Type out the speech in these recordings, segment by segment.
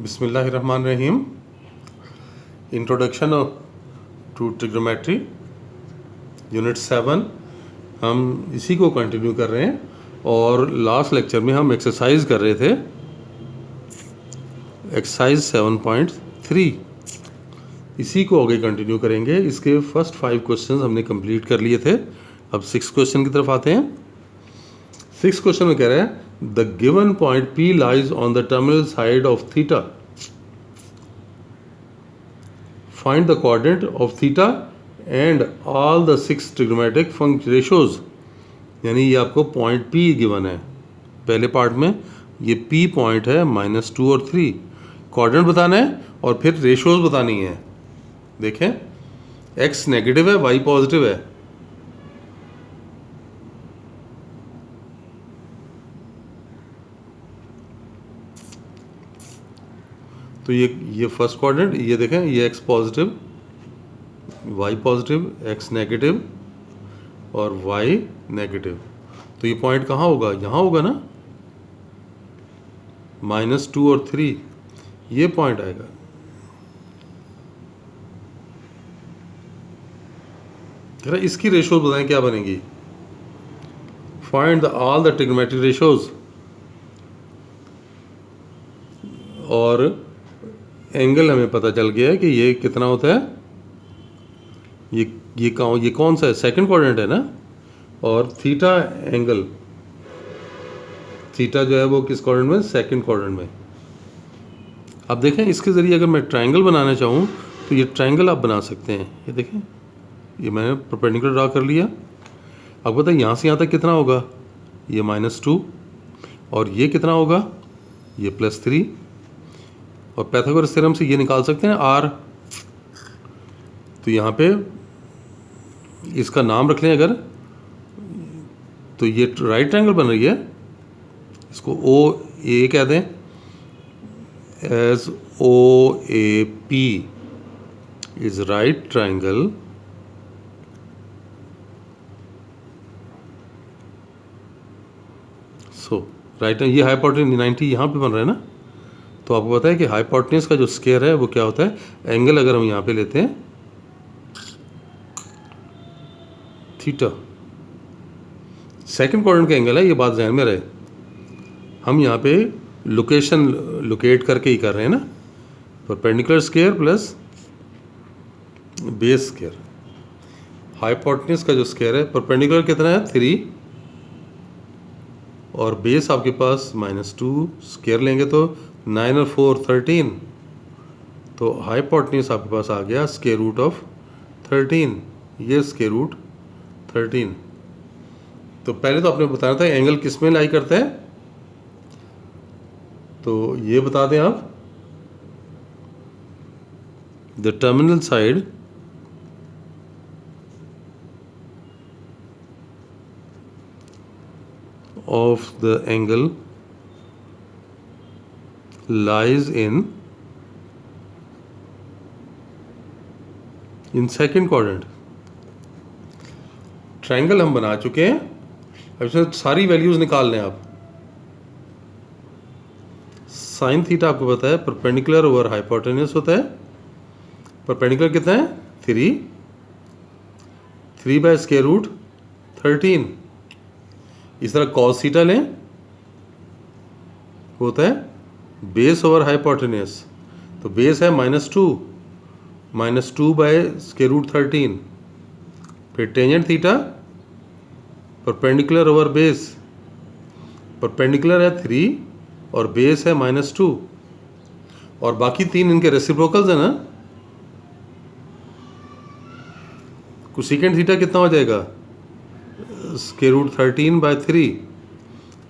बिस्मिल्लाहिर्रहमानिर्रहीम। Introduction to trigonometry unit 7 हम इसी को कंटिन्यू कर रहे हैं और लास्ट लेक्चर में हम एक्सरसाइज कर रहे थे, एक्सरसाइज 7.3। इसी को आगे कंटिन्यू करेंगे। इसके फर्स्ट 5 क्वेश्चन हमने कंप्लीट कर लिए थे। अब 6 क्वेश्चन की तरफ आते हैं। 6 क्वेश्चन में कह रहे हैं the given point P lies on the terminal side of theta, find the coordinate of theta and all the 6 trigonometric function ratios. यानी ये आपको पॉइंट P गिवन है। पहले पार्ट में ये P पॉइंट है -2 और 3, कोऑर्डिनेट बताना है और फिर रेशोज बतानी है। देखें, x नेगेटिव है, y पॉजिटिव है। तो ये फर्स्ट कोऑर्डिनेट, ये देखें, ये x positive, y positive, x negative और y नेगेटिव। तो ये पॉइंट कहाँ होगा? यहाँ होगा ना, -2 और 3, ये पॉइंट आएगा। जरा इसकी रेशोज बताएं क्या बनेगी। Find all the trigonometric ratios. और एंगल हमें पता चल गया है कि ये कितना होता है। ये कौन सा है? सेकंड क्वाड्रेंट है ना। और थीटा एंगल, थीटा जो है वो किस क्वाड्रेंट में? सेकंड क्वाड्रेंट में। अब देखें, इसके ज़रिए अगर मैं ट्रायंगल बनाना चाहूँ तो ये ट्रायंगल आप बना सकते हैं। ये देखें, ये मैंने परपेंडिकुलर ड्रा कर लिया। अब बताइए यहाँ से यहाँ तक कितना होगा? ये -2 और ये कितना होगा? ये +3। और पाइथागोरस थ्योरम से ये निकाल सकते हैं R। तो यहाँ पे इसका नाम रख लें अगर, तो ये राइट ट्रायंगल बन रही है। इसको OA कह दें, as OAP is right triangle right. ये हाइपोटेन्यूज 90 यहाँ पे बन रहा है ना। तो आपको पता है कि हाइपोटेन्यूज का जो स्क्वायर है वो क्या होता है? एंगल अगर हम यहाँ पे लेते हैं थीटा, सेकंड क्वाड्रेंट का एंगल है, ये बात ध्यान में रहे। हम यहाँ पे लोकेशन लोकेट करके ही कर रहे हैं ना। Perpendicular square plus base square. Hypotenuse का जो स्क्वायर है, परपेंडिकुलर कितना है? 3 और बेस आपके पास -2, स्क्वायर लेंगे तो 9 और 4 13। तो हाइपोटेन्यूज आपके पास आ गया स्क्वायर रूट ऑफ 13। ये स्क्वायर रूट 13। तो पहले तो आपने बताना था एंगल किस में लाई करता है, तो ये बता दें आप। The terminal side of the angle lies in second quadrant। Triangle हम बना चुके हैं। अब इसमें सारी वैल्यूज निकाल लें आप। साइन थीटा आपको पता है परपेंडिकुलर ओवर हाइपोटेन्यूज होता है। परपेंडिकुलर कितना है? 3 बाय स्क्वायर रूट 13। इस तरह कॉस थीटा लें, होता है बेस ओवर हाइपोटेन्यूज। तो बेस है -2 बाय स्क्वायर रूट 13। फिर tangent theta perpendicular over base, perpendicular है 3 और बेस है -2 और बाकी 3 इनके रेसिप्रोकल्स है ना। कोसेकेंट थीटा कितना हो जाएगा? Square root 13 by 3।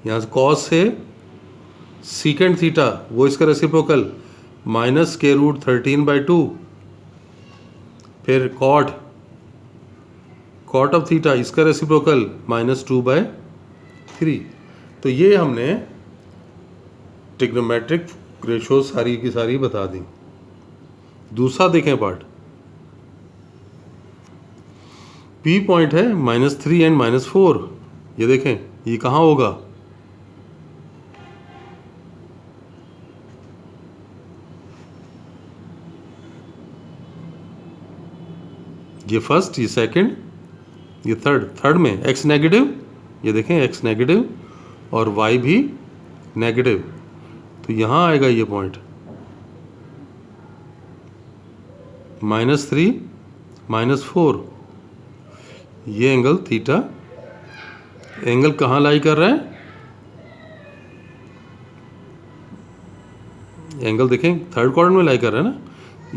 यहाँ से कॉस से सीकेंट थीटा, वो इसका reciprocal minus square root 13 by 2। फिर कॉट ऑफ थीटा, इसका रेसिप्रोकल -2 बाय 3। तो ये हमने ट्रिग्नोमेट्रिक रेशो सारी की सारी बता दी। दूसरा देखें पार्ट, P पॉइंट है -3 एंड -4। ये देखें, ये कहाँ होगा? ये फर्स्ट, ये सेकंड, ये थर्ड में एक्स नेगेटिव, ये देखें एक्स नेगेटिव और वाई भी नेगेटिव, तो यहाँ आएगा ये पॉइंट -3 -4, ये एंगल थीटा। एंगल कहाँ लाई कर रहा है? एंगल देखें थर्ड क्वाड्रेंट में लाई कर रहा है ना।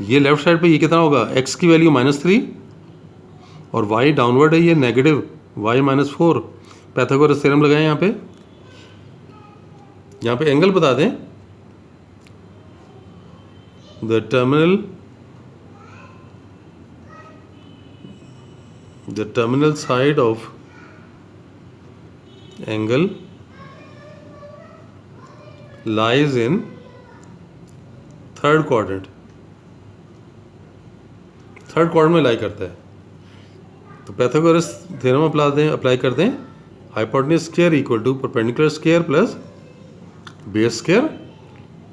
ये लेफ्ट साइड पे ये कितना होगा? एक्स की वैल्यू -3 और वाई डाउनवर्ड है, ये नेगेटिव वाई -4। पाइथागोरस थ्योरम लगाएं यहाँ पे एंगल बता दें। The terminal side of angle lies in third quadrant में लाई करता है। तो पाइथागोरस थ्योरम अप्लाई कर दें। Hypotenuse square equal to perpendicular square plus base square.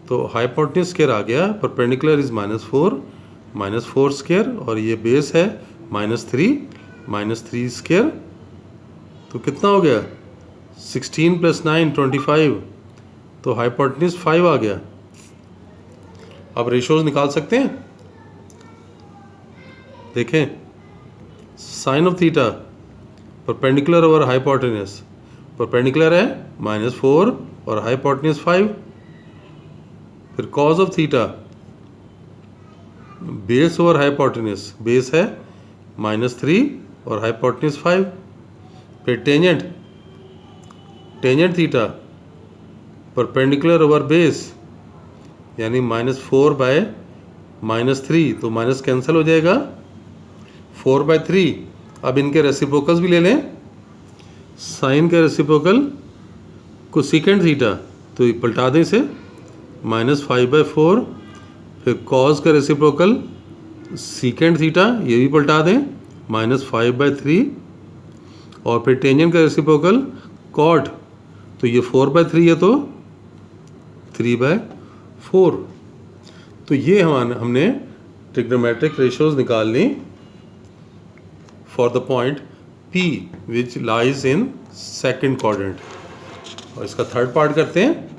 तो हाइपोटेन्यूज स्क्वायर आ गया, परपेंडिकुलर इज -4 स्क्वायर और ये बेस है -3 स्क्वायर। तो कितना हो गया? 16 + 9 25। तो हाइपोटेन्यूज 5 आ गया। अब रेशोज निकाल सकते हैं। देखें, sine of theta perpendicular over hypotenuse, perpendicular है -4 और हाइपोटेन्यूज 5। फिर cos of theta base over hypotenuse, base है -3 और हाइपोटेन्यूज 5। फिर tangent theta perpendicular over base, यानी -4 बाय -3, तो माइनस कैंसिल हो जाएगा, 4/3। अब इनके रेसिप्रोकल्स भी ले लें। साइन का रेसिप्रोकल कोसेकेंट थीटा, तो ये पलटा दें इसे, -5/4। फिर कॉस का रेसिप्रोकल सीकेंट थीटा, ये भी पलटा दें, -5/3। और फिर टेंजेंट का रेसिप्रोकल कॉट, तो ये 4/3 है तो 3/4। तो ये हमने ट्रिग्नोमेट्रिक रेशियोज निकाल ली for the point P which lies in second quadrant. और इसका थर्ड पार्ट करते हैं।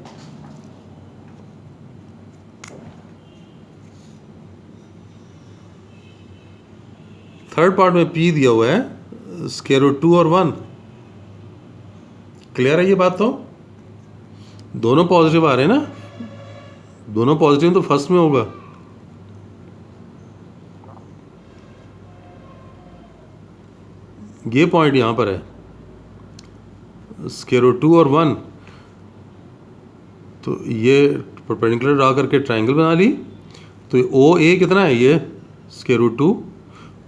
थर्ड पार्ट में P दिया हुआ है √2 और 1। क्लियर है ये बात? तो दोनों पॉजिटिव आ रहे हैं ना, दोनों पॉजिटिव तो फर्स्ट में होगा। ये पॉइंट यहां पर है √2 और 1। तो ये परपेंडिकुलर ड्रा करके ट्रायंगल बना ली। तो OA कितना है? ये √2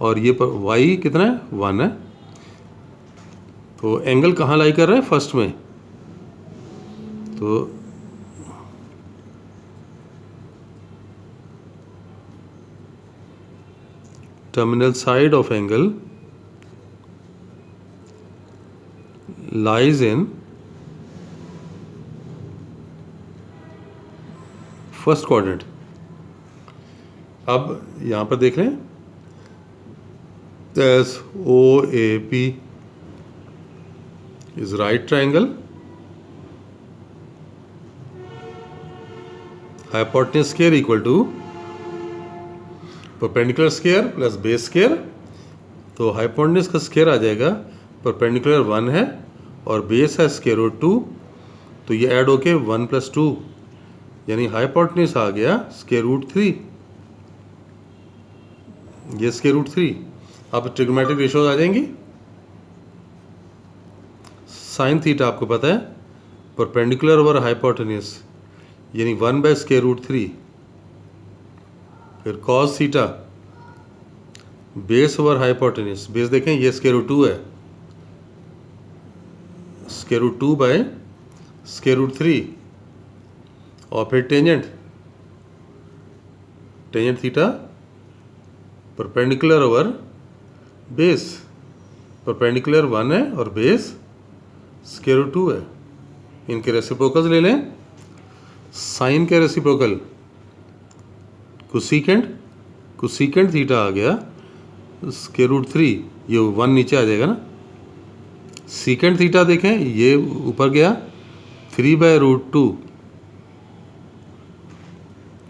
और ये पर Y कितना है? 1 है। तो एंगल कहाँ लाई कर रहा है? फर्स्ट में। तो terminal side of angle lies in first quadrant. अब यहां पर देख लें, OAP is right triangle, hypotenuse square equal to perpendicular square plus base square। तो hypotenuse का स्क्वायर आ जाएगा, परपेंडिकुलर 1 है और बेस है √2, तो ये ऐड होके 1 + 2, यानी हाइपोटेन्यूज आ गया √3। ये √3। अब ट्रिग्नोमेट्रिक रेशियोज आ जाएंगी। साइन थीटा आपको पता है परपेंडिकुलर ओवर हाइपोटेन्यूज, यानी 1/√3। फिर cos theta base over hypotenuse, base देखें ये √2 है, √2/√3। और फिर tangent theta perpendicular over base, perpendicular 1 है और बेस √2 है। इनके रेसिप्रोकल्स ले लें। साइन के रेसिप्रोकल कोसेकेंट थीटा आ गया, स्क्वायर रूट 3, ये 1 नीचे आ जाएगा ना। सीकेंड थीटा देखें, ये ऊपर गया 3/√2,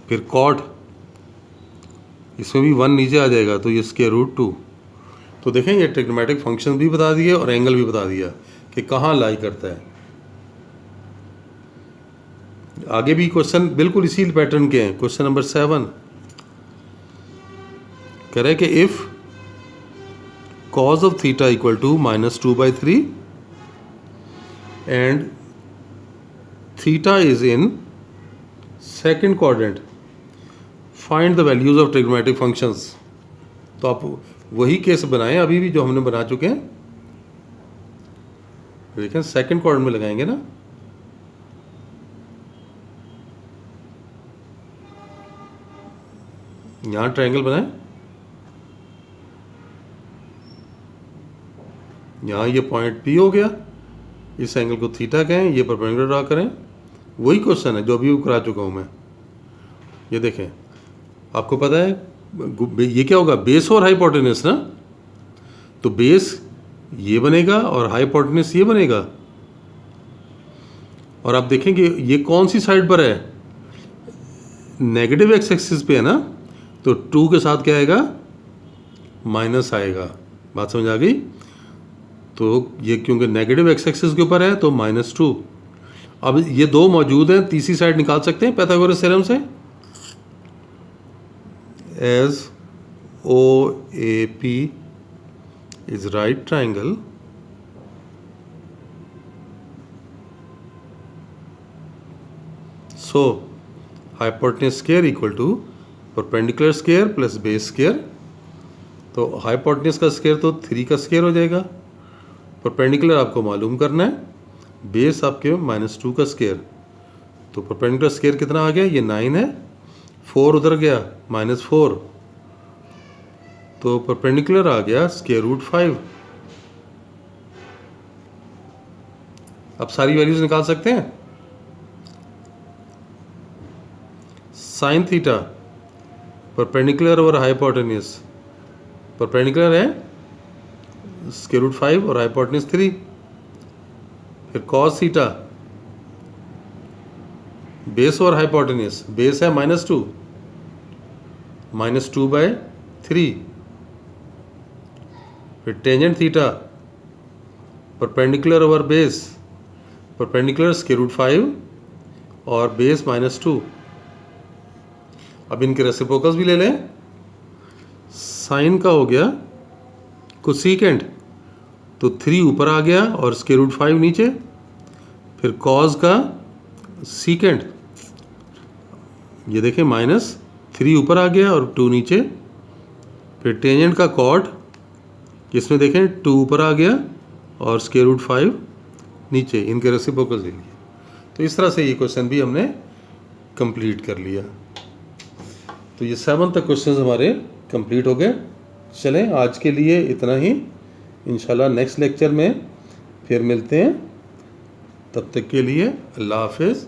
फिर कॉट, इसमें भी 1 नीचे आ जाएगा तो ये स्क्वायर रूट 2। तो देखें ये ट्रिग्नोमेट्रिक फंक्शन भी बता दिए और एंगल भी बता दिया कि कहाँ लाई करता है। आगे भी क्वेश्चन बिल्कुल इसी पैटर्न के हैं। क्वेश्चन नंबर 7 कह रहे हैं कि if cos of theta equal to -2/3 and theta is in second quadrant, find the values of trigonometric functions। तो आप वही केस बनाएं अभी भी जो हमने बना चुके हैं। देखें सेकंड क्वाड्रेंट में लगाएंगे ना, यहां ट्रायंगल बनाएं, यहाँ ये पॉइंट P हो गया, इस एंगल को थीटा कहें, ये परपेंडिकुलर ड्रा करें। वही क्वेश्चन है जो अभी करा चुका हूँ मैं। ये देखें, आपको पता है ये क्या होगा, बेस और हाइपोटेनस ना। तो बेस ये बनेगा और हाइपोटेनस ये बनेगा। और आप देखेंगे ये कौन सी साइड पर है, नेगेटिव एक्स एक्सिस पे है ना, तो 2 के साथ क्या आएगा, माइनस आएगा। बात समझ आ गई। तो ये क्योंकि नेगेटिव एक्स एक्सिस के ऊपर है तो -2। अब ये दो मौजूद हैं, तीसरी साइड निकाल सकते हैं पाइथागोरस थ्योरम से। As OAP is right triangle so hypotenuse square equal to perpendicular square plus base square. तो हाइपोटेनस का स्क्वायर तो 3 का स्क्वायर हो जाएगा, परपेंडिकुलर आपको मालूम करना है, बेस आपके -2 का स्क्वायर। तो परपेंडिकुलर स्क्वायर कितना आ गया, ये 9 है, 4 उधर गया -4, तो परपेंडिकुलर आ गया स्क्वायर रूट 5। अब सारी वैल्यूज निकाल सकते हैं। Sine theta perpendicular over hypotenuse, perpendicular है स्क्वायर रूट 5 और हाइपोटेनस 3। फिर कॉस थीटा बेस और हाइपोटेनस, बेस है -2, -2/3। फिर tangent theta perpendicular over base, perpendicular square root 5 और बेस -2। अब इनके रेसिप्रोकल्स भी ले लें। साइन का हो गया कोसेकेंट, तो 3 ऊपर आ गया और स्क्वायर रूट 5 नीचे। फिर कॉस का सीकेंट, ये देखें -3 ऊपर आ गया और 2 नीचे। फिर टेंजेंट का कॉट, इसमें देखें 2 ऊपर आ गया और स्क्वायर रूट 5 नीचे। इनके रेसिप्रोकल ले लिए। तो इस तरह से ये क्वेश्चन भी हमने कंप्लीट कर लिया। तो ये 7 तक क्वेश्चंस हमारे कंप्लीट हो गए। चलें आज के लिए इतना ही, इंशाल्लाह नेक्स्ट लेक्चर में फिर मिलते हैं। तब तक के लिए अल्लाह हाफिज़।